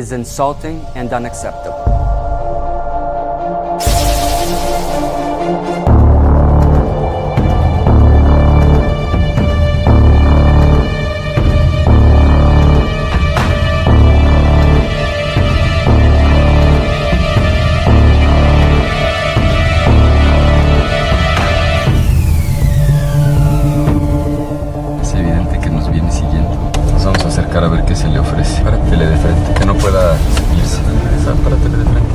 is insulting and unacceptable. A ver qué se le ofrece. Párate de frente, que no pueda seguirse. Párate de frente.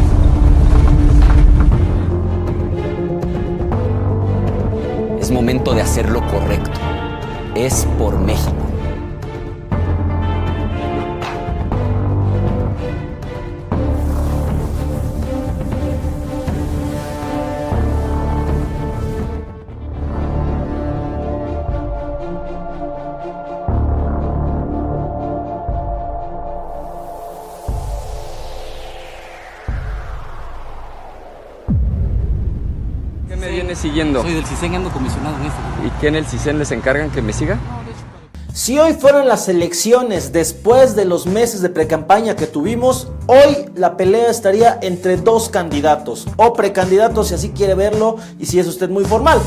Es momento de hacer lo correcto. Es por México. ¿Qué me viene siguiendo? Soy del CISEN, ando comisionado en esto. ¿Y qué en el CISEN les encargan que me siga? Si hoy fueran las elecciones después de los meses de precampaña que tuvimos, hoy la pelea estaría entre dos candidatos o precandidatos, si así quiere verlo y si es usted muy formal.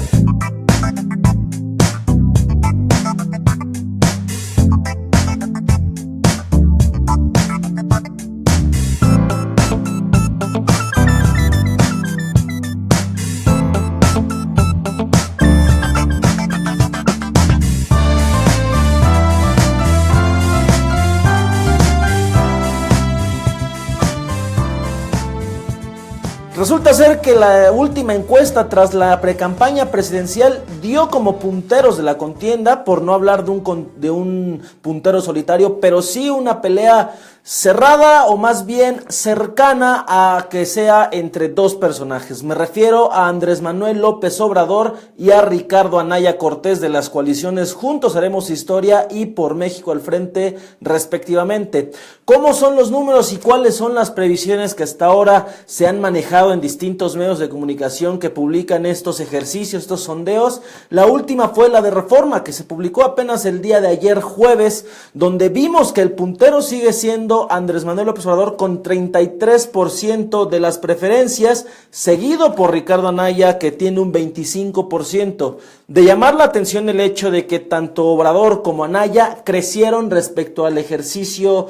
Resulta ser que la última encuesta tras la precampaña presidencial dio como punteros de la contienda, por no hablar de un puntero solitario, pero sí una pelea cerrada o más bien cercana a que sea entre dos personajes. Me refiero a Andrés Manuel López Obrador y a Ricardo Anaya Cortés de las coaliciones Juntos Haremos Historia y Por México al Frente respectivamente. ¿Cómo son los números y cuáles son las previsiones que hasta ahora se han manejado en distintos medios de comunicación que publican estos ejercicios, estos sondeos? La última fue la de Reforma, que se publicó apenas el día de ayer jueves, donde vimos que el puntero sigue siendo Andrés Manuel López Obrador con 33% de las preferencias, seguido por Ricardo Anaya, que tiene un 25%. De llamar la atención el hecho de que tanto Obrador como Anaya crecieron respecto al ejercicio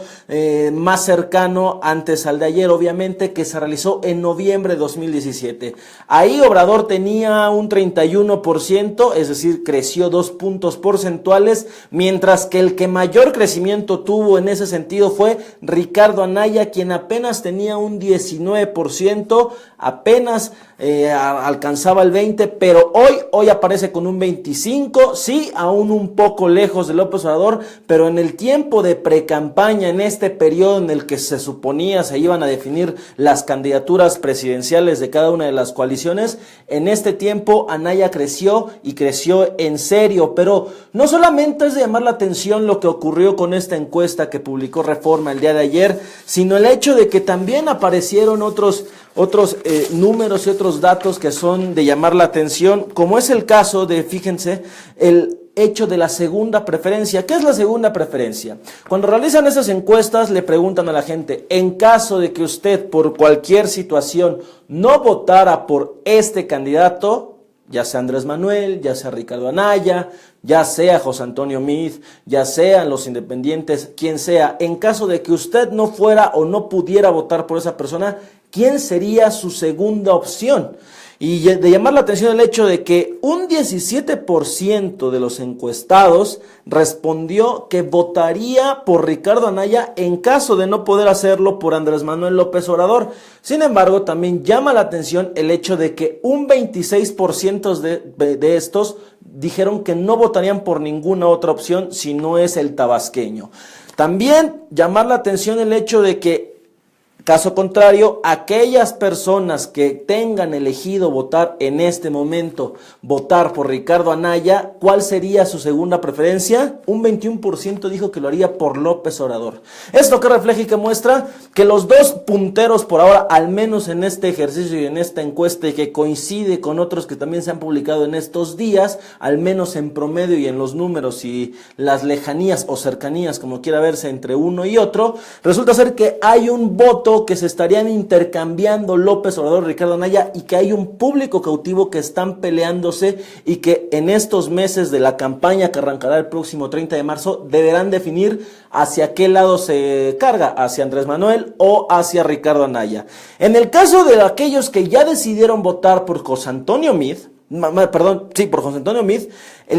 más cercano antes al de ayer, obviamente, que se realizó en noviembre de 2017. Ahí Obrador tenía un 31%, es decir, creció 2 puntos porcentuales, mientras que el que mayor crecimiento tuvo en ese sentido fue Ricardo Anaya, quien apenas tenía un 19%, apenas alcanzaba el 20%, pero hoy aparece con un 25%, sí, aún un poco lejos de López Obrador, pero en el tiempo de precampaña, en este periodo en el que se suponía se iban a definir las candidaturas presidenciales de cada una de las coaliciones, en este tiempo Anaya creció y creció en serio. Pero no solamente es de llamar la atención lo que ocurrió con esta encuesta que publicó Reforma el día de ayer, sino el hecho de que también aparecieron otros números y otros datos que son de llamar la atención, como es el caso de, fíjense, el hecho de la segunda preferencia. ¿Qué es la segunda preferencia? Cuando realizan esas encuestas le preguntan a la gente, en caso de que usted por cualquier situación no votara por este candidato, ya sea Andrés Manuel, ya sea Ricardo Anaya, ya sea José Antonio Meade, ya sean los independientes, quien sea, en caso de que usted no fuera o no pudiera votar por esa persona, ¿quién sería su segunda opción? Y de llamar la atención el hecho de que un 17% de los encuestados respondió que votaría por Ricardo Anaya en caso de no poder hacerlo por Andrés Manuel López Obrador. Sin embargo, también llama la atención el hecho de que un 26% de estos dijeron que no votarían por ninguna otra opción si no es el tabasqueño. También llamar la atención el hecho de que Caso contrario, aquellas personas que tengan elegido votar en este momento, votar por Ricardo Anaya, ¿cuál sería su segunda preferencia? Un 21% dijo que lo haría por López Obrador. Esto que refleja y que muestra que los dos punteros por ahora, al menos en este ejercicio y en esta encuesta, y que coincide con otros que también se han publicado en estos días, al menos en promedio y en los números y las lejanías o cercanías, como quiera verse, entre uno y otro, resulta ser que hay un voto que se estarían intercambiando López Obrador y Ricardo Anaya, y que hay un público cautivo que están peleándose y que en estos meses de la campaña que arrancará el próximo 30 de marzo deberán definir hacia qué lado se carga, hacia Andrés Manuel o hacia Ricardo Anaya. En el caso de aquellos que ya decidieron votar por José Antonio Meade, por José Antonio Meade,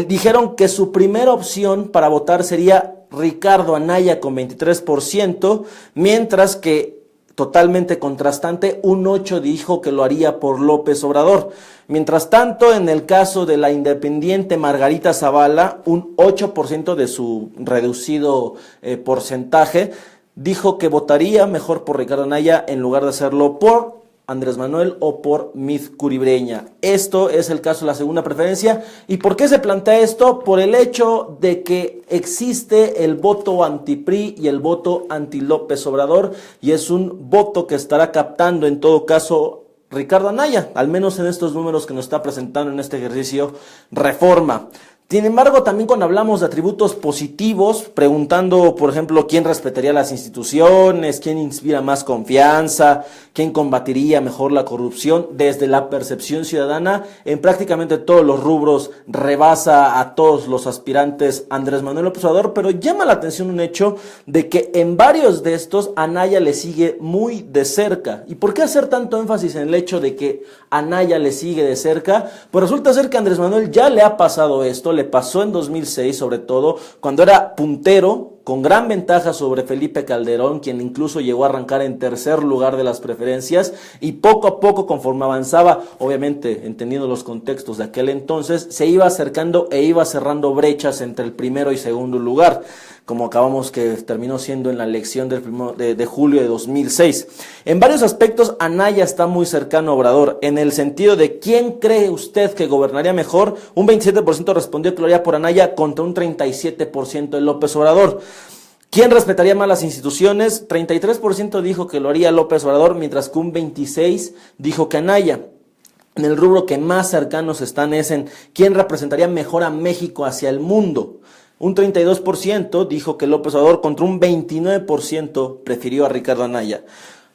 dijeron que su primera opción para votar sería Ricardo Anaya con 23%, mientras que totalmente contrastante, un 8 dijo que lo haría por López Obrador. Mientras tanto, en el caso de la independiente Margarita Zavala, un 8% de su reducido porcentaje, dijo que votaría mejor por Ricardo Anaya en lugar de hacerlo por Andrés Manuel o por Meade Curibreña. Esto es el caso de la segunda preferencia. ¿Y por qué se plantea esto? Por el hecho de que existe el voto anti-PRI y el voto anti-López Obrador, y es un voto que estará captando en todo caso Ricardo Anaya, al menos en estos números que nos está presentando en este ejercicio Reforma. Sin embargo, también cuando hablamos de atributos positivos, preguntando, por ejemplo, quién respetaría las instituciones, quién inspira más confianza, quién combatiría mejor la corrupción, desde la percepción ciudadana, en prácticamente todos los rubros rebasa a todos los aspirantes Andrés Manuel López Obrador, pero llama la atención un hecho de que en varios de estos Anaya le sigue muy de cerca. ¿Y por qué hacer tanto énfasis en el hecho de que Anaya le sigue de cerca? Pues resulta ser que a Andrés Manuel ya le ha pasado esto. Le pasó en 2006, sobre todo, cuando era puntero, con gran ventaja sobre Felipe Calderón, quien incluso llegó a arrancar en tercer lugar de las preferencias, y poco a poco, conforme avanzaba, obviamente entendiendo los contextos de aquel entonces, se iba acercando e iba cerrando brechas entre el primero y segundo lugar, como acabamos que terminó siendo en la elección de julio de 2006. En varios aspectos, Anaya está muy cercano a Obrador, en el sentido de ¿quién cree usted que gobernaría mejor? Un 27% respondió que lo haría por Anaya contra un 37% de López Obrador. ¿Quién respetaría más las instituciones? 33% dijo que lo haría López Obrador, mientras que un 26% dijo que Anaya. En el rubro que más cercanos están es en ¿quién representaría mejor a México hacia el mundo? Un 32% dijo que López Obrador, contra un 29% prefirió a Ricardo Anaya.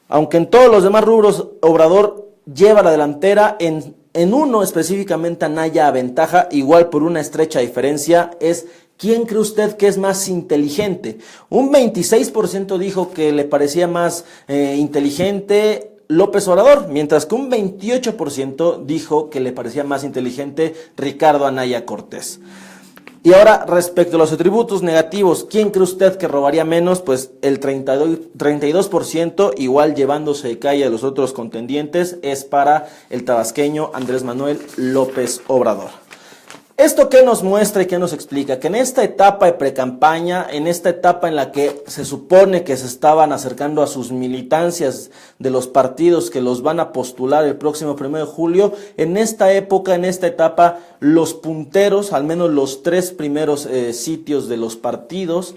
Aunque en todos los demás rubros Obrador lleva la delantera, en uno específicamente Anaya aventaja, igual por una estrecha diferencia, es ¿quién cree usted que es más inteligente? Un 26% dijo que le parecía más inteligente López Obrador, mientras que un 28% dijo que le parecía más inteligente Ricardo Anaya Cortés. Y ahora, respecto a los atributos negativos, ¿quién cree usted que robaría menos? Pues el 32%, igual llevándose de calle a los otros contendientes, es para el tabasqueño Andrés Manuel López Obrador. ¿Esto qué nos muestra y qué nos explica? Que en esta etapa de precampaña, en esta etapa en la que se supone que se estaban acercando a sus militancias de los partidos que los van a postular el próximo 1 de julio, en esta época, en esta etapa, los punteros, al menos los 3 primeros sitios de los partidos,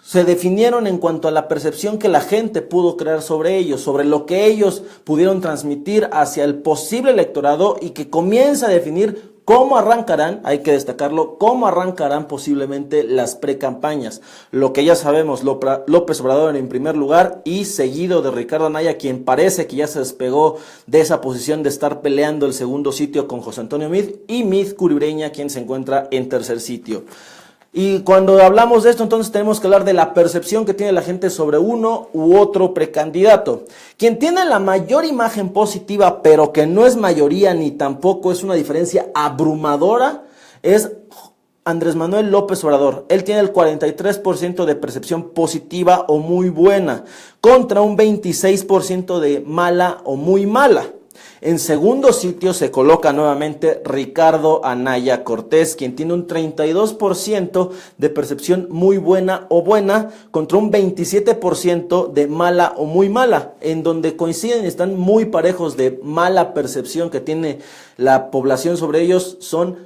se definieron en cuanto a la percepción que la gente pudo crear sobre ellos, sobre lo que ellos pudieron transmitir hacia el posible electorado, y que comienza a definir cómo arrancarán, hay que destacarlo, cómo arrancarán posiblemente las precampañas. Lo que ya sabemos, López Obrador en primer lugar, y seguido de Ricardo Anaya, quien parece que ya se despegó de esa posición de estar peleando el segundo sitio con José Antonio Meade, y Meade Curibreña, quien se encuentra en tercer sitio. Y cuando hablamos de esto, entonces tenemos que hablar de la percepción que tiene la gente sobre uno u otro precandidato. Quien tiene la mayor imagen positiva, pero que no es mayoría ni tampoco es una diferencia abrumadora, es Andrés Manuel López Obrador. Él tiene el 43% de percepción positiva o muy buena, contra un 26% de mala o muy mala. En segundo sitio se coloca nuevamente Ricardo Anaya Cortés, quien tiene un 32% de percepción muy buena o buena contra un 27% de mala o muy mala, en donde coinciden y están muy parejos de mala percepción que tiene la población sobre ellos son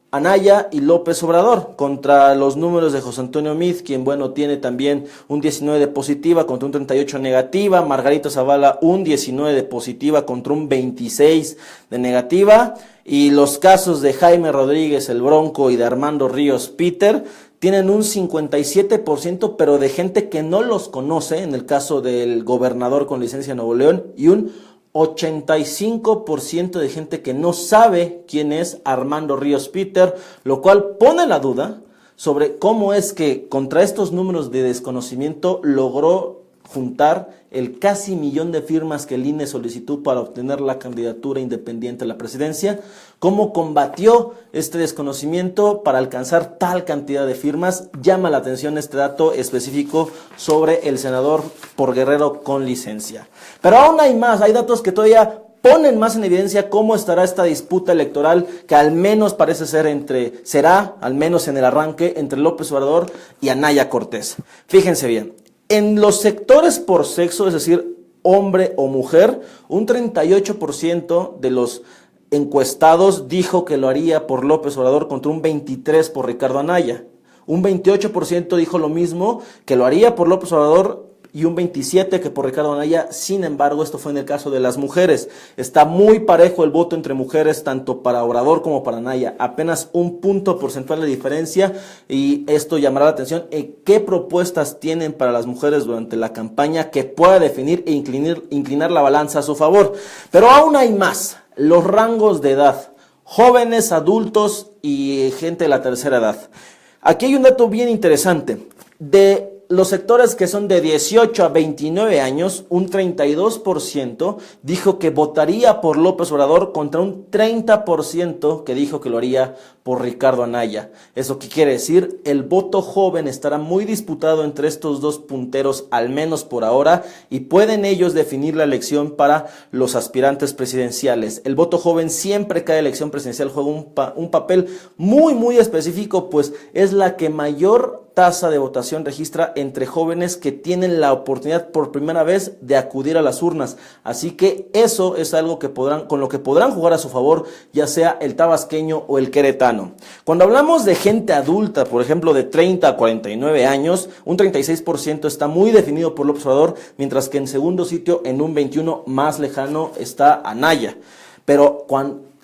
Anaya y López Obrador, contra los números de José Antonio Meade, quien tiene también un 19 de positiva contra un 38 negativa, Margarita Zavala un 19 de positiva contra un 26 de negativa, y los casos de Jaime Rodríguez el Bronco y de Armando Ríos Peter tienen un 57%, pero de gente que no los conoce, en el caso del gobernador con licencia de Nuevo León, y un 85% de gente que no sabe quién es Armando Ríos Peter, lo cual pone la duda sobre cómo es que contra estos números de desconocimiento logró juntar el casi 1,000,000 de firmas que el INE solicitó para obtener la candidatura independiente a la presidencia, cómo combatió este desconocimiento para alcanzar tal cantidad de firmas. Llama la atención este dato específico sobre el senador por Guerrero con licencia. Pero aún hay más, hay datos que todavía ponen más en evidencia cómo estará esta disputa electoral que al menos parece será, al menos en el arranque, entre López Obrador y Anaya Cortés. Fíjense bien. En los sectores por sexo, es decir, hombre o mujer, un 38% de los encuestados dijo que lo haría por López Obrador contra un 23% por Ricardo Anaya. Un 28% dijo lo mismo, que lo haría por López Obrador, y un 27% que por Ricardo Anaya. Sin embargo, esto fue en el caso de las mujeres. Está muy parejo el voto entre mujeres, tanto para Obrador como para Anaya. Apenas un punto porcentual de diferencia, y esto llamará la atención en qué propuestas tienen para las mujeres durante la campaña que pueda definir e inclinar la balanza a su favor. Pero aún hay más. Los rangos de edad: jóvenes, adultos y gente de la tercera edad. Aquí hay un dato bien interesante. De los sectores que son de 18 a 29 años, un 32% dijo que votaría por López Obrador contra un 30% que dijo que lo haría por Ricardo Anaya. ¿Eso qué quiere decir? El voto joven estará muy disputado entre estos dos punteros, al menos por ahora, y pueden ellos definir la elección para los aspirantes presidenciales. El voto joven siempre cada elección presidencial juega un papel muy, muy específico, pues es la que mayor tasa de votación registra entre jóvenes que tienen la oportunidad por primera vez de acudir a las urnas. Así que eso es algo con lo que podrán jugar a su favor, ya sea el tabasqueño o el queretano. Cuando hablamos de gente adulta, por ejemplo, de 30 a 49 años, un 36% está muy definido por López Obrador, mientras que en segundo sitio, en un 21% más lejano, está Anaya. Pero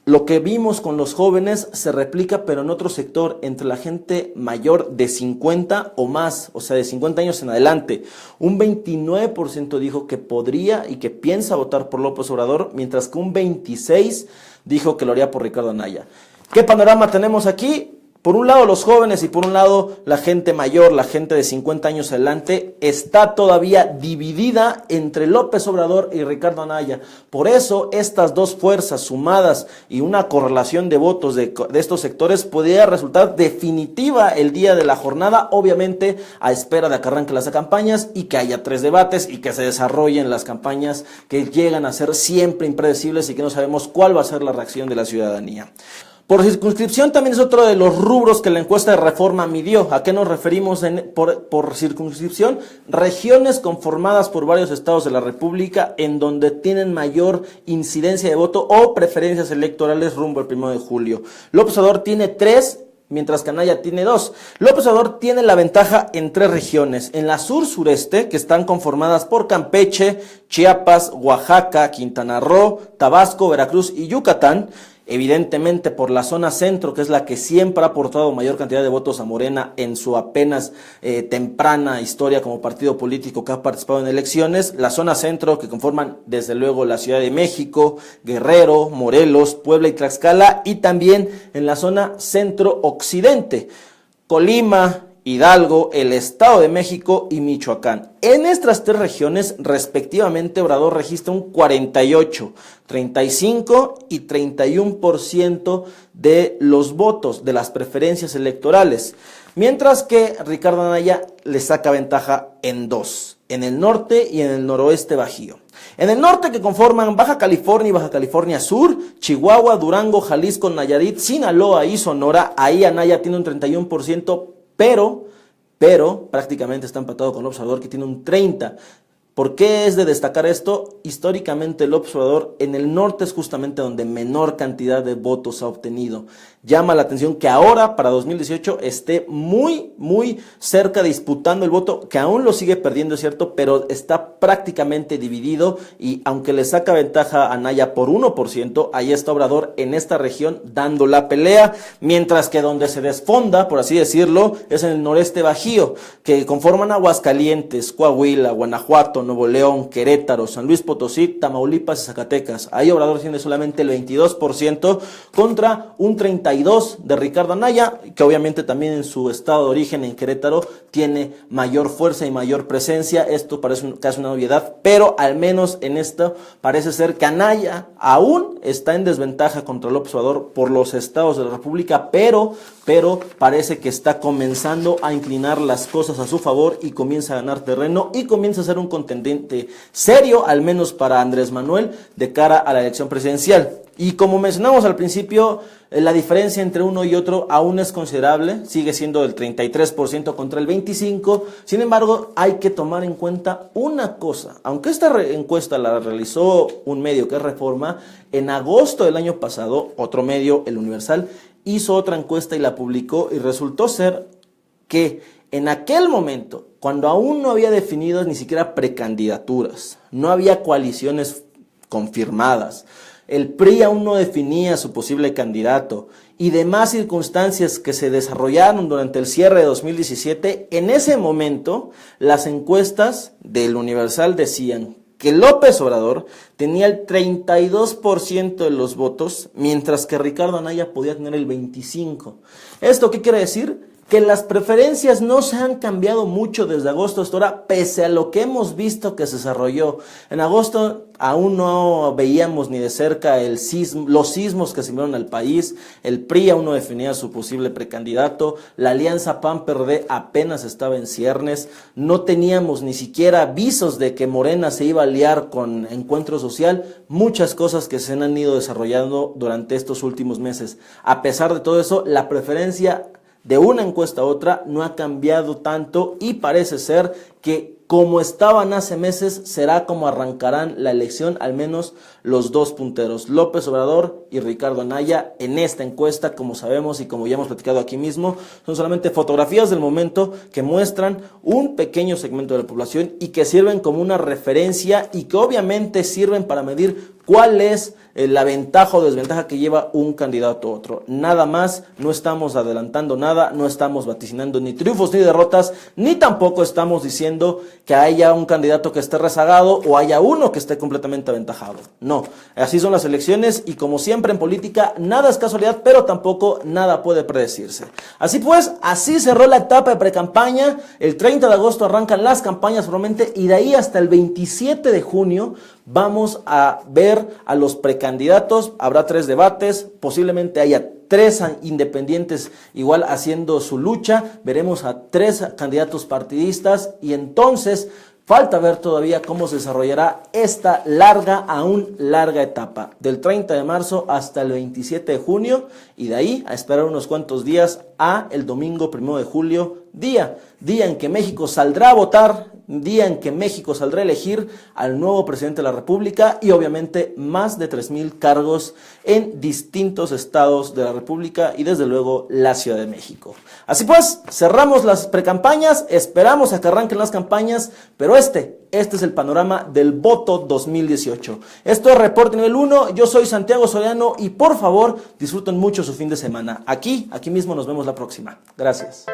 lo que vimos con los jóvenes se replica, pero en otro sector, entre la gente mayor de 50 o más, o sea, de 50 años en adelante. Un 29% dijo que podría y que piensa votar por López Obrador, mientras que un 26% dijo que lo haría por Ricardo Anaya. ¿Qué panorama tenemos aquí? Por un lado los jóvenes y por un lado la gente mayor, la gente de 50 años adelante, está todavía dividida entre López Obrador y Ricardo Anaya. Por eso estas dos fuerzas sumadas y una correlación de votos de estos sectores podría resultar definitiva el día de la jornada, obviamente a espera de que arranquen las campañas y que haya 3 debates y que se desarrollen las campañas que llegan a ser siempre impredecibles y que no sabemos cuál va a ser la reacción de la ciudadanía. Por circunscripción también es otro de los rubros que la encuesta de Reforma midió. ¿A qué nos referimos por circunscripción? Regiones conformadas por varios estados de la República en donde tienen mayor incidencia de voto o preferencias electorales rumbo al 1 de julio. López Obrador tiene 3, mientras que Anaya tiene 2. López Obrador tiene la ventaja en 3 regiones. En la sur-sureste, que están conformadas por Campeche, Chiapas, Oaxaca, Quintana Roo, Tabasco, Veracruz y Yucatán. Evidentemente por la zona centro, que es la que siempre ha aportado mayor cantidad de votos a Morena en su apenas temprana historia como partido político que ha participado en elecciones. La zona centro, que conforman desde luego la Ciudad de México, Guerrero, Morelos, Puebla y Tlaxcala, y también en la zona centro-occidente, Colima Hidalgo, el Estado de México y Michoacán. En estas tres regiones, respectivamente, Obrador registra un 48, 35 y 31% de los votos, de las preferencias electorales, mientras que Ricardo Anaya le saca ventaja en dos, en el norte y en el noroeste bajío. En el norte, que conforman Baja California y Baja California Sur, Chihuahua, Durango, Jalisco, Nayarit, Sinaloa y Sonora, ahí Anaya tiene un 31%, pero prácticamente está empatado con López Obrador, que tiene un 30%. ¿Por qué es de destacar esto? Históricamente López Obrador en el norte es justamente donde menor cantidad de votos ha obtenido. Llama la atención que ahora, para 2018, esté muy cerca disputando el voto, que aún lo sigue perdiendo, es cierto, pero está prácticamente dividido, y aunque le saca ventaja a Anaya por 1%, ahí está Obrador en esta región dando la pelea, mientras que donde se desfonda, por así decirlo, es en el noreste bajío, que conforman Aguascalientes, Coahuila, Guanajuato, Nuevo León, Querétaro, San Luis Potosí, Tamaulipas y Zacatecas. Ahí Obrador tiene solamente el 22% contra un 32% de Ricardo Anaya, que obviamente también en su estado de origen, en Querétaro, tiene mayor fuerza y mayor presencia. Esto parece casi una obviedad, pero al menos en esto parece ser que Anaya aún está en desventaja contra López Obrador por los estados de la República, pero parece que está comenzando a inclinar las cosas a su favor y comienza a ganar terreno y comienza a ser un contendiente serio, al menos para Andrés Manuel, de cara a la elección presidencial. Y como mencionamos al principio, la diferencia entre uno y otro aún es considerable, sigue siendo del 33% contra el 25%, sin embargo hay que tomar en cuenta una cosa, aunque esta encuesta la realizó un medio que es Reforma, en agosto del año pasado, otro medio, El Universal, hizo otra encuesta y la publicó, y resultó ser que en aquel momento, cuando aún no había definido ni siquiera precandidaturas, no había coaliciones confirmadas, el PRI aún no definía su posible candidato y demás circunstancias que se desarrollaron durante el cierre de 2017, en ese momento las encuestas del Universal decían que López Obrador tenía el 32% de los votos, mientras que Ricardo Anaya podía tener el 25%. ¿Esto qué quiere decir? Que las preferencias no se han cambiado mucho desde agosto hasta ahora, pese a lo que hemos visto que se desarrolló. En agosto aún no veíamos ni de cerca los sismos que siguieron al país, el PRI aún no definía su posible precandidato, la alianza PAN-PRD apenas estaba en ciernes, no teníamos ni siquiera visos de que Morena se iba a aliar con Encuentro Social, muchas cosas que se han ido desarrollando durante estos últimos meses. A pesar de todo eso, la preferencia de una encuesta a otra no ha cambiado tanto y parece ser que como estaban hace meses será como arrancarán la elección, al menos los dos punteros, López Obrador y Ricardo Anaya. En esta encuesta, como sabemos y como ya hemos platicado aquí mismo, son solamente fotografías del momento que muestran un pequeño segmento de la población y que sirven como una referencia y que obviamente sirven para medir cuál es la ventaja o desventaja que lleva un candidato a otro. Nada más, no estamos adelantando nada, no estamos vaticinando ni triunfos ni derrotas, ni tampoco estamos diciendo que haya un candidato que esté rezagado o haya uno que esté completamente aventajado. No, así son las elecciones y como siempre en política, nada es casualidad, pero tampoco nada puede predecirse. Así pues, así cerró la etapa de precampaña. El 30 de agosto arrancan las campañas formalmente y de ahí hasta el 27 de junio vamos a ver a los precandidatos. Habrá 3 debates, posiblemente haya 3 independientes igual haciendo su lucha, veremos a 3 candidatos partidistas y entonces falta ver todavía cómo se desarrollará esta aún larga etapa, del 30 de marzo hasta el 27 de junio y de ahí a esperar unos cuantos días a el domingo 1 de julio, día en que México saldrá a votar, día en que México saldrá a elegir al nuevo presidente de la República y obviamente más de 3,000 cargos en distintos estados de la República y desde luego la Ciudad de México. Así pues, cerramos las precampañas, esperamos a que arranquen las campañas, pero este es el panorama del voto 2018. Esto es Reporte Nivel 1, yo soy Santiago Soriano y por favor disfruten mucho su fin de semana. Aquí mismo nos vemos la próxima. Gracias.